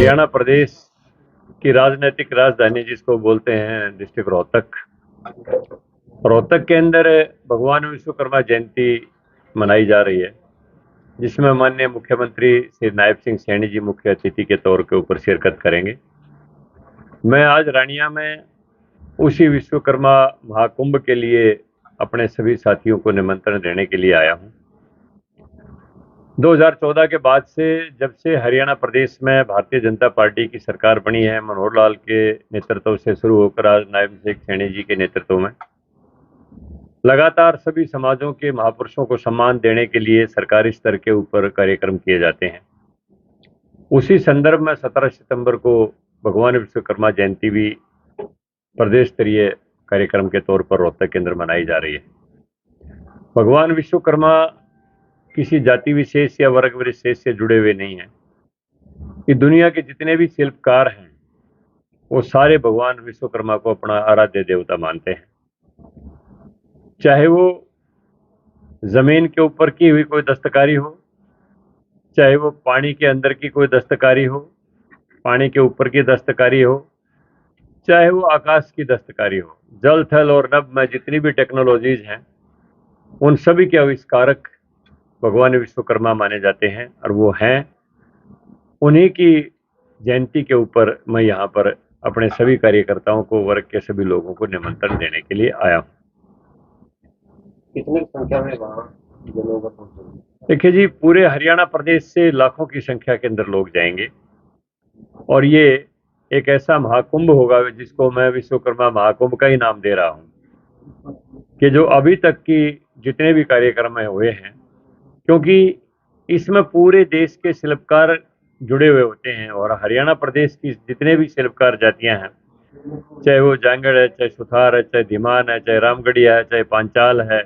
हरियाणा प्रदेश की राजनीतिक राजधानी जिसको बोलते हैं डिस्ट्रिक्ट रोहतक के अंदर भगवान विश्वकर्मा जयंती मनाई जा रही है, जिसमें माननीय मुख्यमंत्री श्री नायब सिंह सैनी जी मुख्य अतिथि के तौर के ऊपर शिरकत करेंगे। मैं आज रानिया में उसी विश्वकर्मा महाकुंभ के लिए अपने सभी साथियों को निमंत्रण देने के लिए आया हूं। 2014 के बाद से, जब से हरियाणा प्रदेश में भारतीय जनता पार्टी की सरकार बनी है, मनोहर लाल के नेतृत्व से शुरू होकर आज नायब सिंह सैनी जी के नेतृत्व में लगातार सभी समाजों के महापुरुषों को सम्मान देने के लिए सरकारी स्तर के ऊपर कार्यक्रम किए जाते हैं। उसी संदर्भ में 17 सितंबर को भगवान विश्वकर्मा जयंती भी प्रदेश स्तरीय कार्यक्रम के तौर पर रोहतक के अंदर मनाई जा रही है। भगवान विश्वकर्मा किसी जाति विशेष या वर्ग विशेष से जुड़े हुए नहीं हैं। कि दुनिया के जितने भी शिल्पकार हैं वो सारे भगवान विश्वकर्मा को अपना आराध्य देवता मानते हैं। चाहे वो जमीन के ऊपर की हुई कोई दस्तकारी हो, चाहे वो पानी के अंदर की कोई दस्तकारी हो, पानी के ऊपर की दस्तकारी हो, चाहे वो आकाश की दस्तकारी हो, जल थल और नभ में जितनी भी टेक्नोलॉजीज हैं उन सभी के आविष्कारक भगवान विश्वकर्मा माने जाते हैं। और वो हैं, उन्हीं की जयंती के ऊपर मैं यहाँ पर अपने सभी कार्यकर्ताओं को, वर्ग के सभी लोगों को निमंत्रण देने के लिए आया हूँ। कितनी संख्या में वहाँ लोग पहुंचेंगे? देखिए जी, पूरे हरियाणा प्रदेश से लाखों की संख्या के अंदर लोग जाएंगे और ये एक ऐसा महाकुंभ होगा जिसको मैं विश्वकर्मा महाकुंभ का ही नाम दे रहा हूँ। कि जो अभी तक की जितने भी कार्यक्रम हुए हैं, क्योंकि इसमें पूरे देश के शिल्पकार जुड़े हुए होते हैं और हरियाणा प्रदेश की जितने भी शिल्पकार जातियां हैं, चाहे वो जांगड़ है, चाहे सुथार है, चाहे धीमान है, चाहे रामगढ़िया है, चाहे पांचाल है,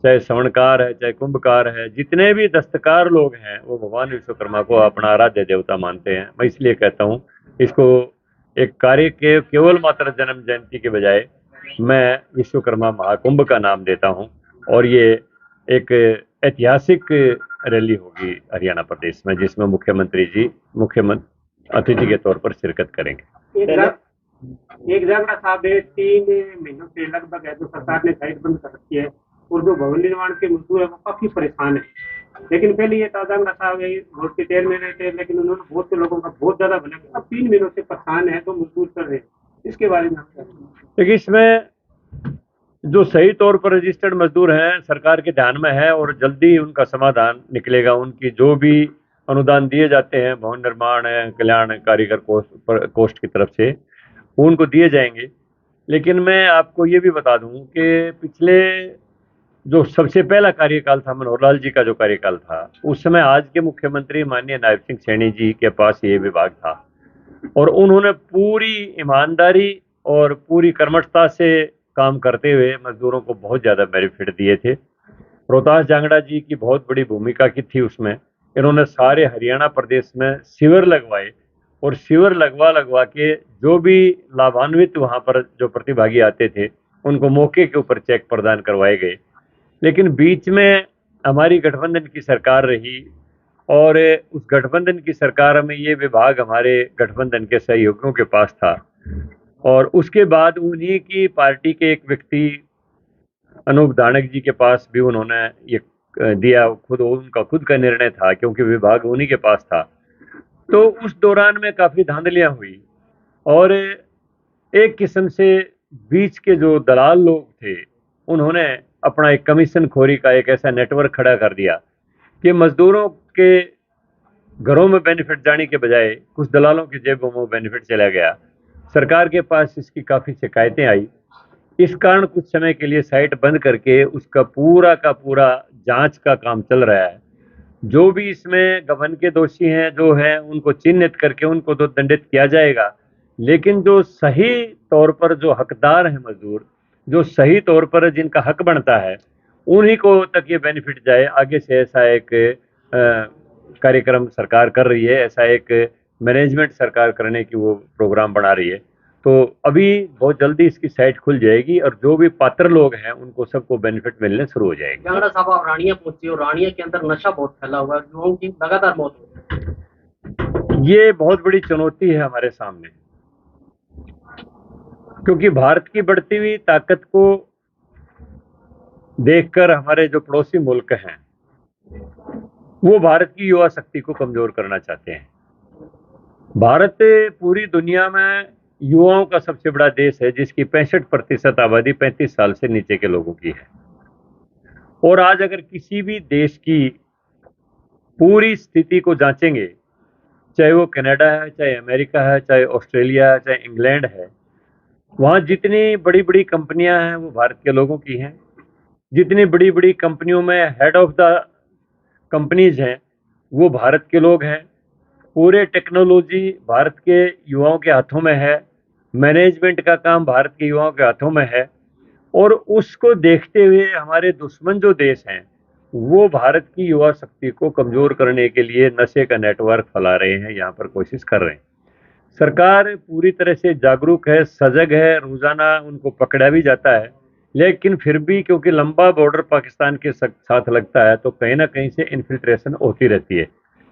चाहे सवणकार है, चाहे कुंभकार है, जितने भी दस्तकार लोग हैं वो भगवान विश्वकर्मा को अपना आराध्य देवता मानते हैं। मैं इसलिए कहता हूँ इसको एक कार्य के केवल मात्र जन्म जयंती के बजाय मैं विश्वकर्मा महाकुंभ का नाम देता हूँ। और ये एक ऐतिहासिक रैली होगी हरियाणा प्रदेश में, जिसमें मुख्यमंत्री जी अतिथि के तौर पर शिरकत करेंगे। एक जागड़ा साहब 3 महीनों से लगभग है जो सरकार ने साइट बंद कर रखी है और जो भवन निर्माण के मजदूर है वो काफी परेशान है। लेकिन पहले ये जागड़ा साहब वोट के चेयर में रहे थे, लेकिन उन्होंने बहुत से लोगों का बहुत ज्यादा भला किया। अब 3 महीनों से परेशान है तो मजदूर कर रहे हैं, इसके बारे में देखिए, इसमें जो सही तौर पर रजिस्टर्ड मजदूर हैं सरकार के ध्यान में है और जल्दी उनका समाधान निकलेगा। उनकी जो भी अनुदान दिए जाते हैं भवन निर्माण कल्याण कारीगर कोष्ठ की तरफ से, उनको दिए जाएंगे। लेकिन मैं आपको ये भी बता दूं कि पिछले जो सबसे पहला कार्यकाल था मनोहर लाल जी का जो कार्यकाल था, उस समय आज के मुख्यमंत्री माननीय नायब सिंह सैनी जी के पास ये विभाग था और उन्होंने पूरी ईमानदारी और पूरी कर्मठता से काम करते हुए मजदूरों को बहुत ज़्यादा बेनिफिट दिए थे। रोहतास जांगड़ा जी की बहुत बड़ी भूमिका की थी उसमें। इन्होंने सारे हरियाणा प्रदेश में शिविर लगवाए और शिविर लगवा के जो भी लाभान्वित वहाँ पर जो प्रतिभागी आते थे उनको मौके के ऊपर चेक प्रदान करवाए गए। लेकिन बीच में हमारी गठबंधन की सरकार रही और उस गठबंधन की सरकार में ये विभाग हमारे गठबंधन के सहयोगियों के पास था और उसके बाद उन्हीं की पार्टी के एक व्यक्ति अनूप दानक जी के पास भी उन्होंने ये दिया। उनका खुद का निर्णय था क्योंकि विभाग उन्हीं के पास था। तो उस दौरान में काफ़ी धांधलियां हुई और एक किस्म से बीच के जो दलाल लोग थे उन्होंने अपना एक कमीशन खोरी का एक ऐसा नेटवर्क खड़ा कर दिया कि मजदूरों के घरों में बेनिफिट जाने के बजाय कुछ दलालों की जेबों में बेनिफिट चला गया। सरकार के पास इसकी काफ़ी शिकायतें आई। इस कारण कुछ समय के लिए साइट बंद करके उसका पूरा का पूरा जांच का काम चल रहा है। जो भी इसमें गबन के दोषी हैं जो हैं उनको चिन्हित करके उनको तो दंडित किया जाएगा, लेकिन जो सही तौर पर जो हकदार हैं मजदूर, जो सही तौर पर जिनका हक बनता है, उन्हीं को तक ये बेनिफिट जाए। आगे से ऐसा एक कार्यक्रम सरकार कर रही है, ऐसा एक मैनेजमेंट सरकार करने की वो प्रोग्राम बना रही है। तो अभी बहुत जल्दी इसकी साइट खुल जाएगी और जो भी पात्र लोग हैं उनको सबको बेनिफिट मिलने शुरू हो जाएगी। जांगड़ा साहब, आप रानिया पहुंचे और रानिया के अंदर नशा बहुत फैला हुआ है, युवाओं की लगातार मौत हो रही है। ये बहुत बड़ी चुनौती है हमारे सामने, क्योंकि भारत की बढ़ती हुई ताकत को देखकर हमारे जो पड़ोसी मुल्क हैं वो भारत की युवा शक्ति को कमजोर करना चाहते हैं। भारत पूरी दुनिया में युवाओं का सबसे बड़ा देश है, जिसकी 65% आबादी 35 साल से नीचे के लोगों की है। और आज अगर किसी भी देश की पूरी स्थिति को जांचेंगे, चाहे वो कनाडा है, चाहे अमेरिका है, चाहे ऑस्ट्रेलिया है, चाहे इंग्लैंड है, वहाँ जितनी बड़ी बड़ी कंपनियां हैं वो भारत के लोगों की हैं। जितनी बड़ी बड़ी कंपनियों में हेड ऑफ द कंपनीज हैं वो भारत के लोग हैं। पूरे टेक्नोलॉजी भारत के युवाओं के हाथों में है, मैनेजमेंट का काम भारत के युवाओं के हाथों में है। और उसको देखते हुए हमारे दुश्मन जो देश हैं वो भारत की युवा शक्ति को कमजोर करने के लिए नशे का नेटवर्क फैला रहे हैं, यहाँ पर कोशिश कर रहे हैं। सरकार पूरी तरह से जागरूक है, सजग है, रोजाना उनको पकड़ा भी जाता है, लेकिन फिर भी क्योंकि लंबा बॉर्डर पाकिस्तान के साथ लगता है तो कहीं ना कहीं से इन्फिल्ट्रेशन होती रहती है।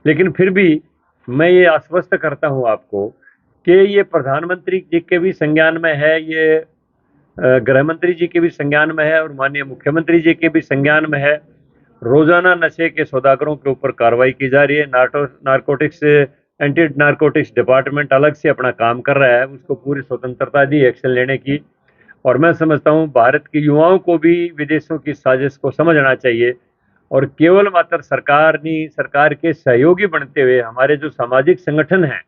लेकिन फिर भी मैं ये आश्वस्त करता हूँ आपको कि ये प्रधानमंत्री जी के भी संज्ञान में है, ये गृह मंत्री जी के भी संज्ञान में है और माननीय मुख्यमंत्री जी के भी संज्ञान में है। रोजाना नशे के सौदागरों के ऊपर कार्रवाई की जा रही है। नारकोटिक्स एंटी नारकोटिक्स डिपार्टमेंट अलग से अपना काम कर रहा है, उसको पूरी स्वतंत्रता दी एक्शन लेने की। और मैं समझता हूं भारत के युवाओं को भी विदेशों की साजिश को समझना चाहिए और केवल मात्र सरकार नहीं, सरकार के सहयोगी बनते हुए हमारे जो सामाजिक संगठन हैं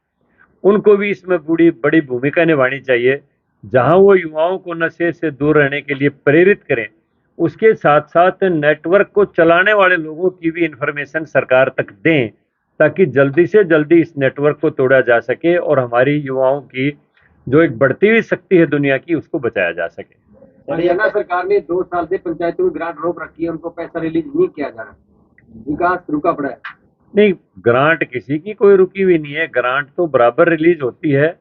उनको भी इसमें बड़ी भूमिका निभानी चाहिए। जहां वो युवाओं को नशे से दूर रहने के लिए प्रेरित करें, उसके साथ साथ नेटवर्क को चलाने वाले लोगों की भी इंफॉर्मेशन सरकार तक दें, ताकि जल्दी से जल्दी इस नेटवर्क को तोड़ा जा सके और हमारी युवाओं की जो एक बढ़ती हुई शक्ति है दुनिया की, उसको बचाया जा सके। हरियाणा सरकार ने 2 साल से पंचायतों में ग्रांट रोक रखी है, उनको पैसा रिलीज नहीं किया जा रहा, विकास रुका पड़ा है। नहीं, ग्रांट किसी की कोई रुकी हुई नहीं है, ग्रांट तो बराबर रिलीज होती है।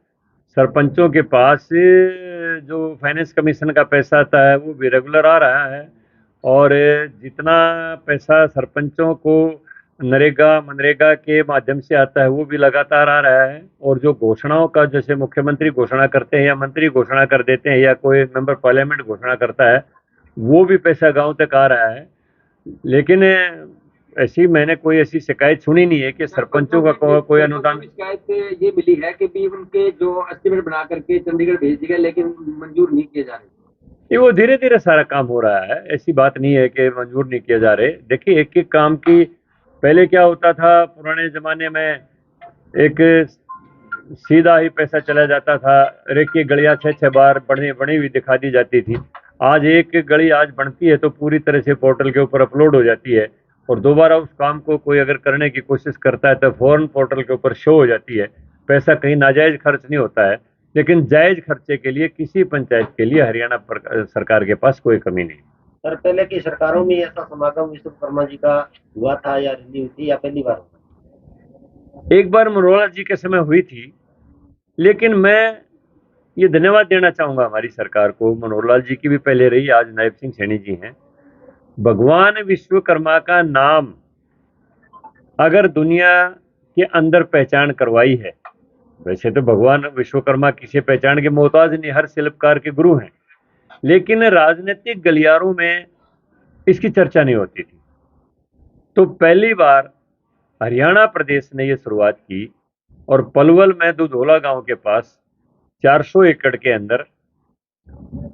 सरपंचों के पास जो फाइनेंस कमीशन का पैसा आता है वो भी रेगुलर आ रहा है। और जितना पैसा सरपंचों को नरेगा मनरेगा के माध्यम से आता है वो भी लगातार आ रहा है। और जो घोषणाओं का, जैसे मुख्यमंत्री घोषणा करते हैं या मंत्री घोषणा कर देते हैं या कोई मेंबर पार्लियामेंट घोषणा करता है, वो भी पैसा गांव तक आ रहा है। लेकिन ऐसी मैंने कोई ऐसी शिकायत सुनी नहीं है कि सरपंचों का कोई अनुदान। शिकायत ये मिली है कि भी उनके जो एस्टिमेट बना करके चंडीगढ़ भेज दिए गए लेकिन मंजूर नहीं किए जा रहे। ये वो धीरे धीरे सारा काम हो रहा है, ऐसी बात नहीं है कि मंजूर नहीं किए जा रहे। देखिए, एक एक काम की, पहले क्या होता था पुराने जमाने में, एक सीधा ही पैसा चला जाता था, रेक की गलियां 6-6 बार बनी हुई दिखा दी जाती थी। आज एक गली आज बनती है तो पूरी तरह से पोर्टल के ऊपर अपलोड हो जाती है और दोबारा उस काम को कोई अगर करने की कोशिश करता है तो फौरन पोर्टल के ऊपर शो हो जाती है। पैसा कहीं नाजायज खर्च नहीं होता है, लेकिन जायज खर्चे के लिए किसी पंचायत के लिए हरियाणा सरकार के पास कोई कमी नहीं। सर, पहले की सरकारों में ऐसा समागम विश्वकर्मा जी का हुआ था या रिलीज हुई थी या पहली बार? एक बार मनोहर लाल जी के समय हुई थी, लेकिन मैं ये धन्यवाद देना चाहूंगा हमारी सरकार को। मनोहर लाल जी की भी पहले रही, आज नायब सिंह सैनी जी हैं। भगवान विश्वकर्मा का नाम अगर दुनिया के अंदर पहचान करवाई है, वैसे तो भगवान विश्वकर्मा किसी पहचान के मोहताज नहीं, हर शिल्पकार के गुरु हैं, लेकिन राजनीतिक गलियारों में इसकी चर्चा नहीं होती थी। तो पहली बार हरियाणा प्रदेश ने यह शुरुआत की और पलवल में दुधोला गांव के पास 400 एकड़ के अंदर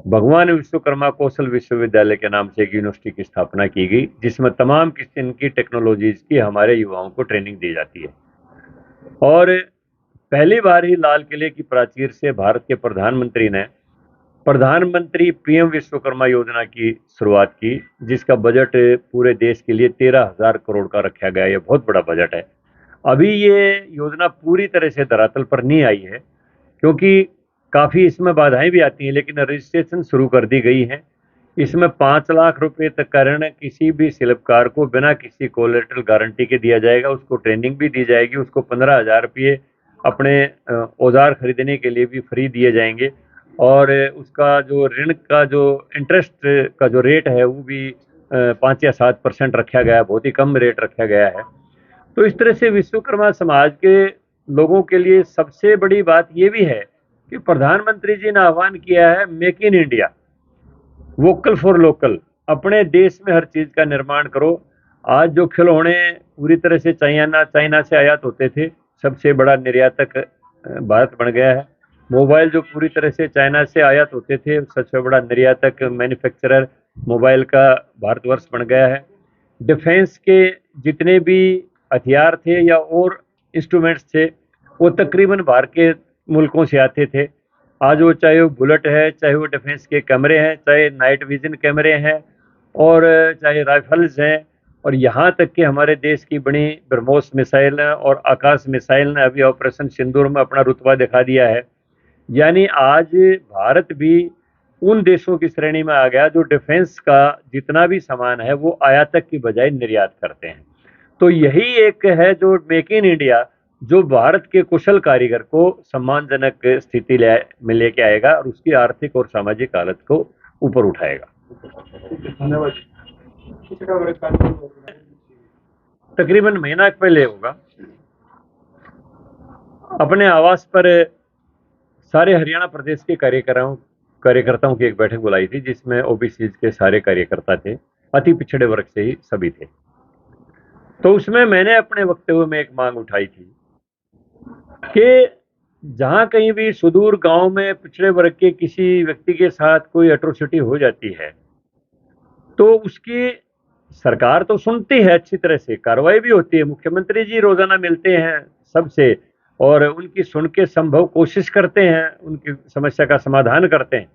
भगवान विश्वकर्मा कौशल विश्वविद्यालय के नाम से एक यूनिवर्सिटी की स्थापना की गई, जिसमें तमाम किस्म की टेक्नोलॉजीज की हमारे युवाओं को ट्रेनिंग दी जाती है। और पहली बार ही लाल किले की प्राचीर से भारत के प्रधानमंत्री ने प्रधानमंत्री पीएम विश्वकर्मा योजना की शुरुआत की, जिसका बजट पूरे देश के लिए 13,000 करोड़ का रखा गया। ये बहुत बड़ा बजट है। अभी ये योजना पूरी तरह से धरातल पर नहीं आई है, क्योंकि काफ़ी इसमें बाधाएं भी आती हैं, लेकिन रजिस्ट्रेशन शुरू कर दी गई है। इसमें 5 लाख रुपए तक का ऋण किसी भी शिल्पकार को बिना किसी कोलेटरल गारंटी के दिया जाएगा। उसको ट्रेनिंग भी दी जाएगी, उसको 15,000 रुपये अपने औजार खरीदने के लिए भी फ्री दिए जाएंगे। और उसका जो ऋण का जो इंटरेस्ट का जो रेट है वो भी 5 या 7% रखा गया है, बहुत ही कम रेट रखा गया है। तो इस तरह से विश्वकर्मा समाज के लोगों के लिए सबसे बड़ी बात ये भी है कि प्रधानमंत्री जी ने आह्वान किया है make in India, vocal for local. अपने देश में हर चीज का निर्माण करो। आज जो खिलौने पूरी तरह से चाइना से आयात होते थे, सबसे बड़ा निर्यातक भारत बन गया है। मोबाइल जो पूरी तरह से चाइना से आयात होते थे, सबसे बड़ा निर्यातक मैन्युफैक्चरर मोबाइल का भारतवर्ष बन गया है। डिफेंस के जितने भी हथियार थे या और इंस्ट्रूमेंट्स थे, वो तकरीबन बाहर के मुल्कों से आते थे। आज वो चाहे वो बुलेट है, चाहे वो डिफेंस के कैमरे हैं, चाहे नाइट विजन कैमरे हैं, और चाहे राइफल्स हैं, और यहाँ तक कि हमारे देश की बड़ी ब्रह्मोस मिसाइल और आकाश मिसाइल ने अभी ऑपरेशन सिंदूर में अपना रुतबा दिखा दिया है। यानी आज भारत भी उन देशों की श्रेणी में आ गया जो डिफेंस का जितना भी सामान है वो आयातक की बजाय निर्यात करते हैं। तो यही एक है जो मेक इन इंडिया, जो भारत के कुशल कारीगर को सम्मानजनक स्थिति में लेके आएगा और उसकी आर्थिक और सामाजिक हालत को ऊपर उठाएगा। तकरीबन महीना पहले होगा। अपने आवास पर सारे हरियाणा प्रदेश के कार्यकर्ताओं की एक बैठक बुलाई थी, जिसमें ओबीसी के सारे कार्यकर्ता थे, अति पिछड़े वर्ग से ही सभी थे। तो उसमें मैंने अपने वक्तव्य में एक मांग उठाई थी कि जहां कहीं भी सुदूर गांव में पिछड़े वर्ग के किसी व्यक्ति के साथ कोई एट्रोसिटी हो जाती है, तो उसकी सरकार तो सुनती है, अच्छी तरह से कार्रवाई भी होती है। मुख्यमंत्री जी रोजाना मिलते हैं सबसे और उनकी सुन के संभव कोशिश करते हैं, उनकी समस्या का समाधान करते हैं।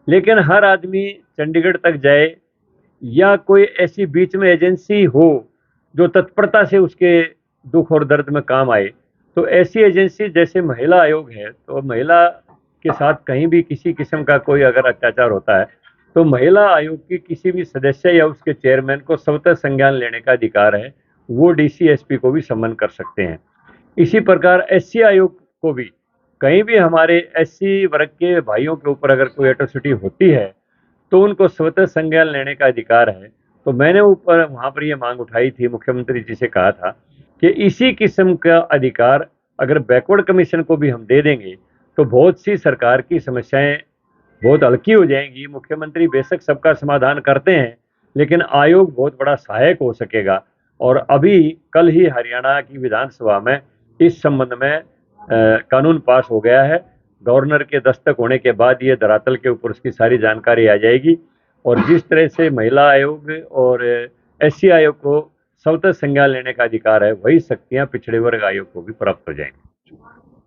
लेकिन हर आदमी चंडीगढ़ तक जाए या कोई ऐसी बीच में एजेंसी हो जो तत्परता से उसके दुख और दर्द में काम आए, तो ऐसी एजेंसी जैसे महिला आयोग है, तो महिला के साथ कहीं भी किसी किस्म का कोई अगर अत्याचार होता है तो महिला आयोग की किसी भी सदस्य या उसके चेयरमैन को स्वतः संज्ञान लेने का अधिकार है। वो डीसी एसपी को भी सम्मन कर सकते हैं। इसी प्रकार एससी आयोग को भी कहीं भी हमारे एससी वर्ग के भाइयों के ऊपर अगर कोई एट्रोसिटी होती है तो उनको स्वतः संज्ञान लेने का अधिकार है। तो मैंने ऊपर वहाँ पर ये मांग उठाई थी, मुख्यमंत्री जी से कहा था कि इसी किस्म का अधिकार अगर बैकवर्ड कमीशन को भी हम दे देंगे तो बहुत सी सरकार की समस्याएं बहुत हल्की हो जाएंगी। मुख्यमंत्री बेशक सबका समाधान करते हैं, लेकिन आयोग बहुत बड़ा सहायक हो सकेगा। और अभी कल ही हरियाणा की विधानसभा में इस संबंध में कानून पास हो गया है। गवर्नर के दस्तक होने के बाद ये धरातल के ऊपर उसकी सारी जानकारी आ जाएगी, और जिस तरह से महिला आयोग और एससी आयोग को स्वतः संज्ञान लेने का अधिकार है, वही शक्तियां पिछड़े वर्ग आयोग को भी प्राप्त हो जाएंगी।